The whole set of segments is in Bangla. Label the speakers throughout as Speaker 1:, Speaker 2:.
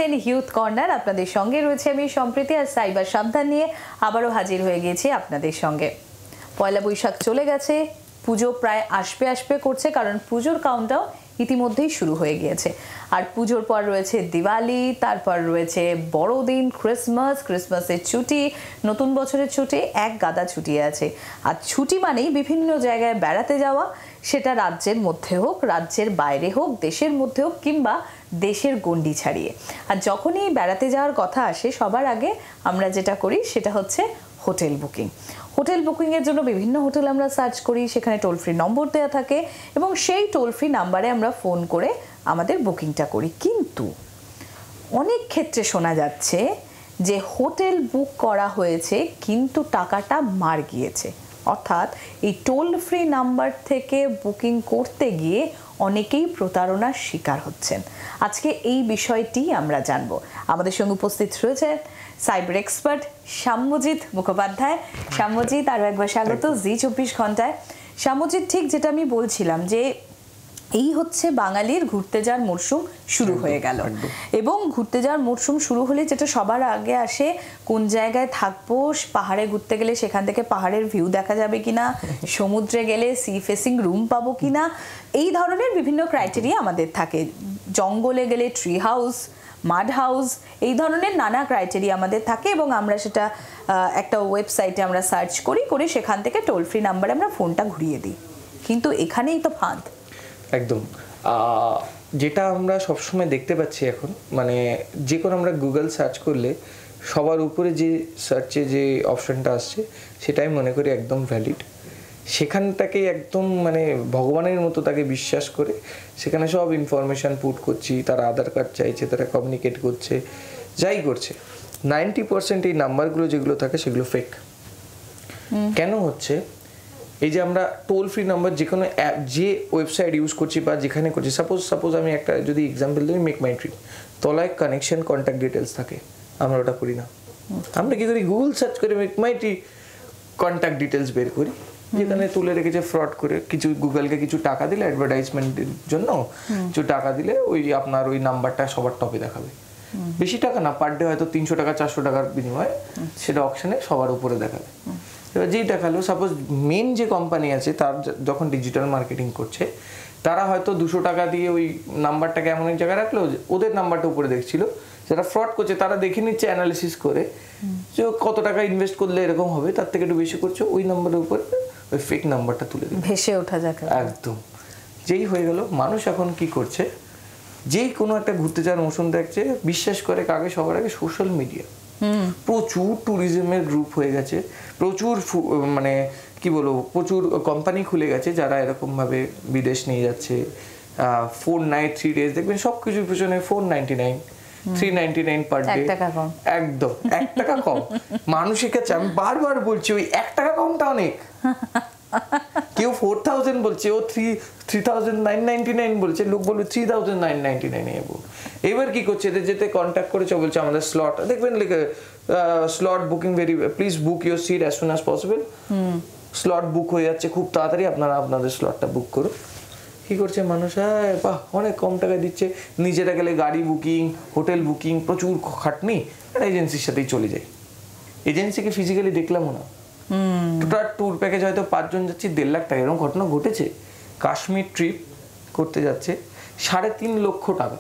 Speaker 1: দেখছেন ইউথ কর্নার। আপনাদের সঙ্গে রয়েছে আমি সম্প্রীতি, আর সাইবার সাবধান নিয়ে আবারও হাজির হয়ে গেছি আপনাদের সঙ্গে। পয়লা বৈশাখ চলে গেছে, পুজো প্রায় আসবে করছে, কারণ পুজোর কাউন্টডাউন ইতিমধ্যেই শুরু হয়ে গিয়েছে। আর পুজোর পর রয়েছে দিওয়ালি, তারপর রয়েছে বড়দিন, ক্রিসমাসের ছুটি, নতুন বছরের ছুটি, এক গাদা ছুটি আছে। আর ছুটি মানেই বিভিন্ন জায়গায় বেড়াতে যাওয়া, সেটা রাজ্যের মধ্যে হোক, রাজ্যের বাইরে হোক, দেশের মধ্যে হোক, কিংবা দেশের গণ্ডি ছাড়িয়ে। আর যখনই বেড়াতে যাওয়ার কথা আসে, সবার আগে আমরা যেটা করি সেটা হচ্ছে হোটেল বুকিং। হোটেল বুকিংয়ের জন্য বিভিন্ন হোটেল আমরা সার্চ করি, সেখানে টোল ফ্রি নম্বর দেওয়া থাকে এবং সেই টোল ফ্রি নাম্বারে আমরা ফোন করে আমাদের বুকিংটা করি। কিন্তু অনেক ক্ষেত্রে শোনা যাচ্ছে যে হোটেল বুক করা হয়েছে কিন্তু টাকাটা মার গিয়েছে, অর্থাৎ এই টোল ফ্রি নাম্বার থেকে বুকিং করতে গিয়ে অনেকেই প্রতারণার শিকার হচ্ছেন। আজকে এই বিষয়টি আমরা জানবো। আমাদের সঙ্গে উপস্থিত রয়েছে সাইবার এক্সপার্ট সাম্যজিৎ মুখোপাধ্যায়। সাম্যজিৎ, আরও একবার স্বাগত জি24 ঘন্টায়। সাম্যজিৎ, ঠিক যেটা আমি বলছিলাম যে এই হচ্ছে বাঙালির ঘুরতে যাওয়ার মরশুম শুরু হয়ে গেল, এবং ঘুরতে যাওয়ার মরশুম শুরু হলে যেটা সবার আগে আসে, কোন জায়গায় থাকবো, পাহাড়ে ঘুরতে গেলে সেখান থেকে পাহাড়ের ভিউ দেখা যাবে কিনা, সমুদ্রে গেলে সি ফেসিং রুম পাবো কিনা, এই ধরনের বিভিন্ন ক্রাইটেরিয়া আমাদের থাকে। জঙ্গলে গেলে ট্রি হাউস, মাড হাউস, এই ধরনের নানা ক্রাইটেরিয়া আমাদের থাকে, এবং আমরা সেটা একটা ওয়েবসাইটে আমরা সার্চ করে সেখান থেকে টোল ফ্রি নাম্বারে আমরা ফোনটা ঘুরিয়ে দিই। কিন্তু এখানেই তো ফাঁদ।
Speaker 2: একদম, যেটা আমরা সবসময় দেখতে পাচ্ছি এখন, মানে যে কোনো আমরা গুগল সার্চ করলে সবার উপরে যে সার্চে যে অপশনটা আসছে সেটাই মনে করি একদম ভ্যালিড। সেখানটাকে একদম মানে ভগবানের মতো তাকে বিশ্বাস করে সেখানে সব ইনফরমেশান পুট করছি। তারা আধার কার্ড চাইছে, তারা কমিউনিকেট করছে, যাই করছে। 90% এই নাম্বারগুলো যেগুলো থাকে সেগুলো ফেক। কেন হচ্ছে? এই যে আমরা টোল ফ্রি নাম্বার যে কোনো অ্যাপ, যে ওয়েবসাইট ইউজ করছি বা যেখানে করছি, সাপোজ আমি একটা যদি এক্সাম্পল দিই, মেক মাই ট্রিপ, তলায় কানেকশন কন্ট্যাক্ট ডিটেলস থাকে, আমরা ওটা করি না। আমরা কি করি? গুগল সার্চ করে মেক মাই ট্রিপ কন্ট্যাক্ট ডিটেলস বের করি, যেখানে তুলে রেখেছে ফ্রড করে। কিছু গুগলকে কিছু টাকা দিলে অ্যাডভার্টাইজমেন্টের জন্য কিছু টাকা দিলে ওই আপনার ওই নাম্বারটা সবার টপে দেখাবে। বেশি টাকা না, পার ডে হয়তো 300 টাকা 400 টাকার বিনিময়ে সেটা অপশনে সবার উপরে দেখাবে। এবার যেই দেখালো, সাপোজ মেন যে কোম্পানি আছে তার যখন ডিজিটাল মার্কেটিং করছে, তারা হয়তো 200 টাকা দিয়ে ওই নাম্বারটাকে এমন এক জায়গায় রাখলো, ওদের নাম্বারটা উপরে দেখছিল। যারা ফ্রড করছে তারা দেখে নিচ্ছে অ্যানালিসিস করে যে কত টাকা ইনভেস্ট করলে এরকম হবে, তার থেকে একটু বেশি করছে, ওই নাম্বারের উপরে ওই ফেক নাম্বারটা তুলে দিল,
Speaker 1: ভেসে ওঠা যাবে
Speaker 2: একদম। যেই হয়ে গেল, মানুষ এখন কি করছে, যেই কোনো একটা ঘুরতে যাওয়ার মৌসুম দেখছে, বিশ্বাস করে কাকে? সবার আগে সোশ্যাল মিডিয়া। প্রচুর ট্যুরিজমের গ্রুপ হয়ে গেছে, প্রচুর মানে কি বলবো, প্রচুর কোম্পানি খুলে গেছে যারা এরকমভাবে বিদেশ নিয়ে যাচ্ছে। 4 নাইট 3 ডেজ, দেখবেন সব কিছুর পিছনে 499, 399 পার ডে। একদম 1 টাকা কম। মানুষের কাছে আমি বারবার বলছি, ওই 1 টাকা কমটা অনেক। কেউ 4000 বলছে, ও 3999 বলছে, লোক বলবে 3999 নেবো। এবার কি করছে? এদের যেতে কন্ট্যাক্ট করেছে, বলছে আমাদের স্লট, দেখবেন লিখে slot booking please book your seat as soon as possible. Slot book হয়ে যাচ্ছে খুব তাড়াতাড়ি, আপনারা আপনাদের স্লটটা বুক করুন। কি করছে মানুষ? হ্যাঁ বাহ, অনেক কম টাকায় দিচ্ছে। নিজেরা গেলে গাড়ি বুকিং, হোটেল বুকিং, প্রচুর খাটনি, আর এজেন্সির সাথেই চলে যায়। এজেন্সিকে ফিজিক্যালি দেখলামও না। টোটাল ট্যুর প্যাকেজ হয়তো 5 জন যাচ্ছি, 1.5 লাখ টাকা। এরকম ঘটনা ঘটেছে। কাশ্মীর ট্রিপ করতে যাচ্ছে, 3.5 লক্ষ টাকা।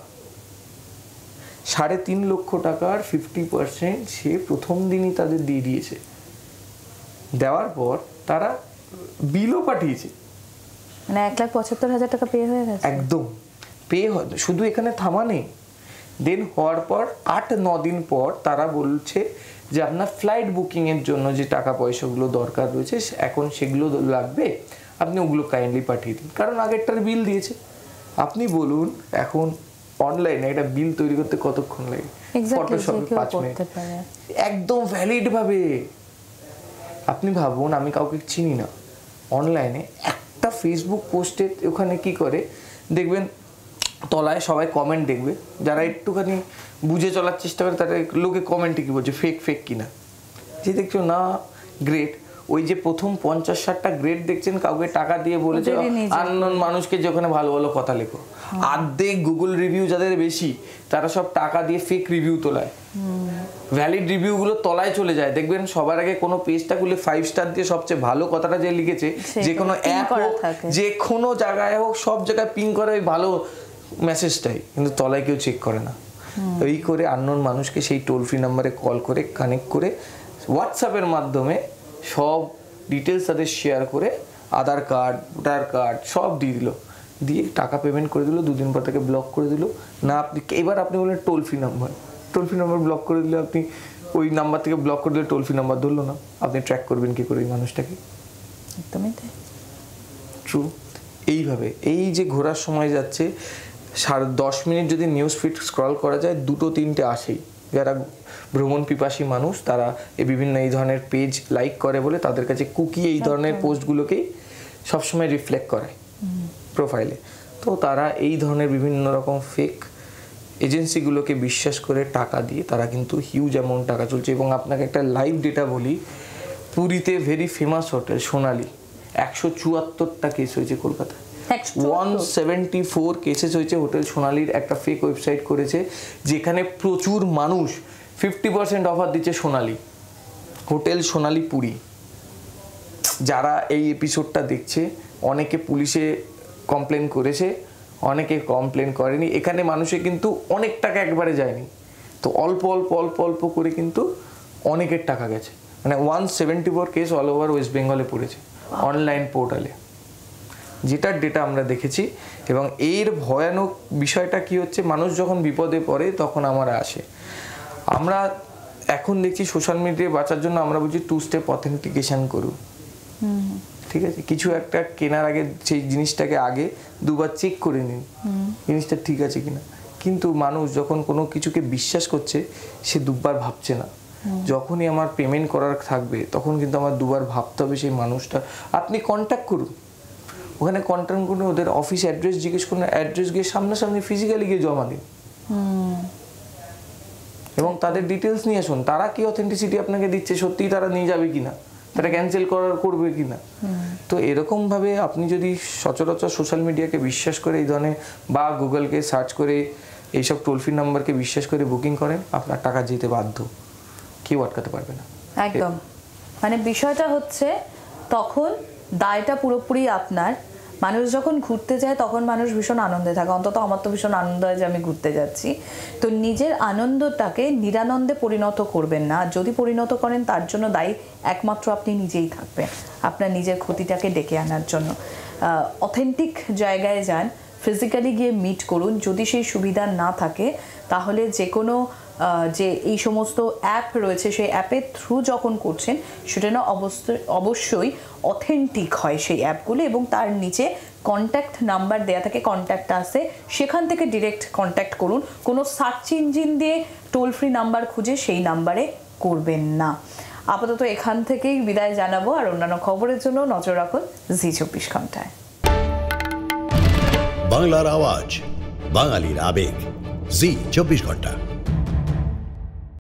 Speaker 2: 3.5 লক্ষ টাকার 50% সে প্রথম দিনই তাদের দিয়ে দিয়েছে। দেওয়ার পর তারা বিলও পাঠিয়েছে,
Speaker 1: মানে 1,75,000 টাকা পে হয়ে গেছে। একদম
Speaker 2: পে হয়। শুধু এখানে থামা নেই, দেন হওয়ার পর 8-9 দিন পর তারা বলছে যে আপনার ফ্লাইট বুকিংয়ের জন্য যে টাকা পয়সাগুলো দরকার রয়েছে এখন সেগুলো লাগবে, আপনি ওগুলো কাইন্ডলি পাঠিয়ে দিন। কারণ আগেরটার বিল দিয়েছে। আপনি বলুন এখন অনলাইনে একটা বিল তৈরি করতে কতক্ষণ লাগে? ফটোশপে 5 মিনিট, একদম ভ্যালিড ভাবে। আপনি ভাবুন, আমি কাউকে চিনি না, অনলাইনে একটা ফেসবুক পোস্টে ওখানে কি করে দেখবেন, তলায় সবাই কমেন্ট দেখবে, যারা একটুখানি বুঝে চলার চেষ্টা করে তারা লোকে কমেন্টে কি বলছে, ফেক কিনা। যে দেখছো না গ্রেট, ওই যে প্রথম 50-60টা গ্রেড দেখছেন, কাউকে টাকা দিয়ে বলেছে আননোন মানুষকে যেখানে ভালো ভালো কথা লেখো, অর্ধেক গুগল রিভিউ যাদের বেশি তারা সব টাকা দিয়ে ফেক রিভিউ তোলায়, ভ্যালিড রিভিউ গুলো তলায় চলে যায়। দেখবেন সবার আগে কোনো পেজটা খুলে 5 স্টার দিয়ে সবচেয়ে ভালো কথাটা যে লিখেছে, যে কোনো অ্যাপ হোক যে কোনো জায়গায় হোক সব জায়গায় পিং করে ওই ভালো মেসেজটাই, কিন্তু তলায় কেউ চেক করে না। এই করে আননোন মানুষকে সেই টোল ফ্রি নাম্বারে কল করে কানেক্ট করে হোয়াটসঅ্যাপের মাধ্যমে সব ডিটেলস তাদের শেয়ার করে আধার কার্ড, ভোটার কার্ড সব দিয়ে দিল, দিয়ে টাকা পেমেন্ট করে দিল, 2 দিন পর তাকে ব্লক করে দিল। না আপনি এবার আপনি বললেন টোল ফ্রি নাম্বার ব্লক করে দিলে, আপনি ওই নাম্বার থেকে ব্লক করে দিলে টোল ফ্রি নাম্বার ধরলো না, আপনি ট্র্যাক করবেন কি করে ওই মানুষটাকে?
Speaker 1: একদমই তাই,
Speaker 2: ট্রু। এইভাবে এই যে ঘোরার সময় যাচ্ছে 10 মিনিট যদি নিউজ ফিড স্ক্রল করা যায় 2-3টে আসেই। যারা ভ্রমণ পিপাসী মানুষ তারা বিভিন্ন এই ধরনের পেজ লাইক করে বলে তাদের কাছে কুকি এই ধরনের পোস্টগুলোকেই সবসময় রিফ্লেক্ট করায় প্রোফাইলে। তো তারা এই ধরনের বিভিন্ন রকম ফেক এজেন্সিগুলোকে বিশ্বাস করে টাকা দিয়ে তারা কিন্তু হিউজ অ্যামাউন্ট টাকা চলছে। এবং আপনাকে একটা লাইভ ডেটা বলি, পুরীতে ভেরি ফেমাস হোটেল সোনালি 174টা কেস হয়েছে কলকাতায়, 174 কেসেস হয়েছে হোটেল সোনালির। একটা ফেক ওয়েবসাইট করেছে যেখানে প্রচুর মানুষ 50% অফার দিচ্ছে সোনালি, হোটেল সোনালি পুরী। যারা এই এপিসোডটা দেখছে অনেকে পুলিশে কমপ্লেন করেছে, অনেকে কমপ্লেন করেনি। এখানে মানুষে কিন্তু অনেক টাকা একবারে যায়নি, তো অল্প অল্প অল্প অল্প করে কিন্তু অনেকের টাকা গেছে। মানে 174 কেস অল ওভার ওয়েস্ট বেঙ্গলে পড়েছে অনলাইন পোর্টালে, যেটার ডেটা আমরা দেখেছি। এবং এর ভয়ানক বিষয়টা কি হচ্ছে, মানুষ যখন বিপদে পড়ে তখন আমরা আসে। আমরা এখন দেখছি সোশ্যাল মিডিয়ায় বাঁচার জন্য আমরা বলছি 2 স্টেপ অথেন্টিকেশন করুন, ঠিক আছে? কিছু একটা কেনার আগে সেই জিনিসটাকে আগে 2বার চেক করে নিন জিনিসটা ঠিক আছে কিনা। কিন্তু মানুষ যখন কোনো কিছুকে বিশ্বাস করছে সে 2বার ভাবছে না। যখনই আমার পেমেন্ট করার থাকবে তখন কিন্তু আমার 2বার ভাবতে হবে সেই মানুষটা। আপনি কন্ট্যাক্ট করুন, ওখানে কন্ট্যাক্ট করুন, ওদের অফিস অ্যাড্রেস জিজ্ঞেস করুন, অ্যাড্রেস গিয়ে সামনাসামনি ফিজিক্যালি গিয়ে জমা দিন এবং তাদের ডিটেলস নিয়ে আসুন। তারা কি অথেন্টিসিটি আপনাকে দিচ্ছে, সত্যিই তারা নিয়ে যাবে কিনা, তারা ক্যান্সেল করবে কিনা। তো এরকম ভাবে আপনি যদি সচরাচর সোশ্যাল মিডিয়াকে বিশ্বাস করে এই ধরনের বা গুগলকে সার্চ করে এইসব টোল ফ্রি নাম্বারকে বিশ্বাস করে বুকিং করেন, আপনার টাকা যেতে বাধ্য, কেউ আটকাতে পারবে না।
Speaker 1: একদম, মানে বিষয়টা হচ্ছে তখন দায়টা পুরোপুরি আপনার। মানুষ যখন ঘুরতে যায় তখন মানুষ ভীষণ আনন্দে থাকে, অন্তত আমার তো ভীষণ আনন্দ হয় যে আমি ঘুরতে যাচ্ছি। তো নিজের আনন্দটাকে নিরানন্দে পরিণত করবেন না, যদি পরিণত করেন তার জন্য দায়ী একমাত্র আপনি নিজেই থাকবেন, আপনার নিজের ক্ষতিটাকে ডেকে আনার জন্য। অথেন্টিক জায়গায় যান, ফিজিক্যালি গিয়ে মিট করুন। যদি সেই সুবিধা না থাকে তাহলে যে কোনো যে এই সমস্ত অ্যাপ রয়েছে সেই অ্যাপের থ্রু যখন করছেন সেটা না অবশ্যই অথেন্টিক হয় সেই অ্যাপগুলো, এবং তার নিচে কন্ট্যাক্ট নাম্বার দেয়া থাকে, কন্ট্যাক্ট আসে, সেখান থেকে ডিরেক্ট কন্ট্যাক্ট করুন। কোনো সার্চ ইঞ্জিন দিয়ে টোল ফ্রি নাম্বার খুঁজে সেই নাম্বারে করবেন না। আপাতত এখান থেকেই বিদায় জানাবো, আর অন্যান্য খবরের জন্য নজর রাখুন জি24 ঘন্টায়।
Speaker 3: বাংলার আওয়াজ, বাঙালির আবেগ, জি24 ঘন্টা।